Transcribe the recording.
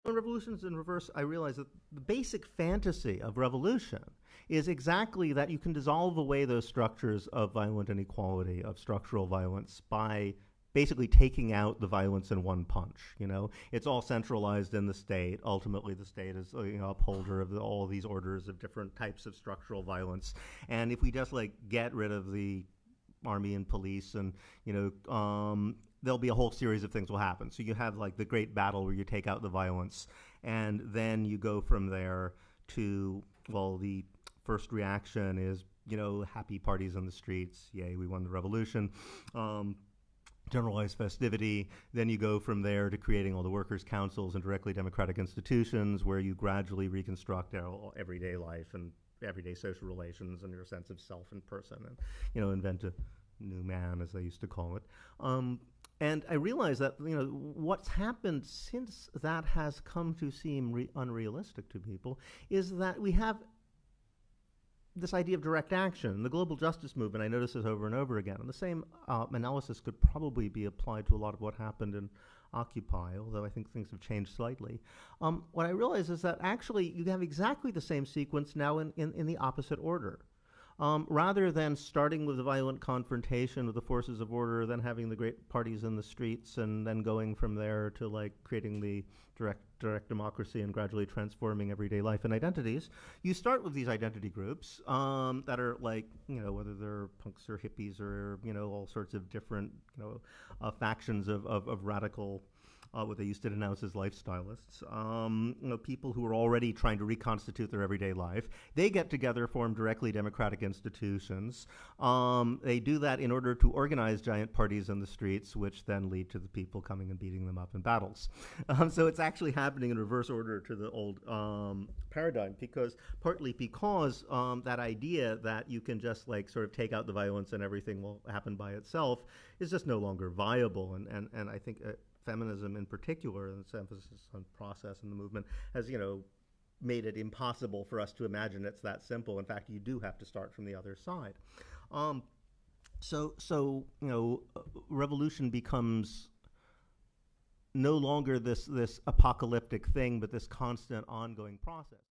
When revolution's in reverse, I realize that the basic fantasy of revolution is exactly that you can dissolve away those structures of violent inequality, of structural violence, by basically taking out the violence in one punch. It's all centralized in the state. Ultimately, the state is upholder of all these orders of different types of structural violence. And if we just get rid of the army and police, and there'll be a whole series of things will happen. So you have the great battle where you take out the violence, and then you go from there to, well, the first reaction is happy parties on the streets, yay, we won the revolution. Generalized festivity. Then you go from there to creating all the workers' councils and directly democratic institutions, where you gradually reconstruct our everyday life and everyday social relations and your sense of self in person, and invent a new man, as they used to call it. And I realize that what's happened since that has come to seem unrealistic to people is that we have this idea of direct action. The global justice movement, I notice this over and over again, and the same analysis could probably be applied to a lot of what happened in Occupy, although I think things have changed slightly. What I realize is that actually you have exactly the same sequence now in the opposite order. Rather than starting with a violent confrontation with the forces of order, then having the great parties in the streets, and then going from there to creating the direct democracy and gradually transforming everyday life and identities, you start with these identity groups that are whether they're punks or hippies or all sorts of different factions of radical, what they used to denounce as lifestylists, people who are already trying to reconstitute their everyday life. They get together, form directly democratic institutions. They do that in order to organize giant parties in the streets, which then lead to the people coming and beating them up in battles. So it's actually happening in reverse order to the old paradigm, partly because that idea that you can just sort of take out the violence and everything will happen by itself is just no longer viable. And I think feminism in particular, and its emphasis on process in the movement, has made it impossible for us to imagine it's that simple. In fact, you do have to start from the other side. So revolution becomes no longer this apocalyptic thing, but this constant ongoing process.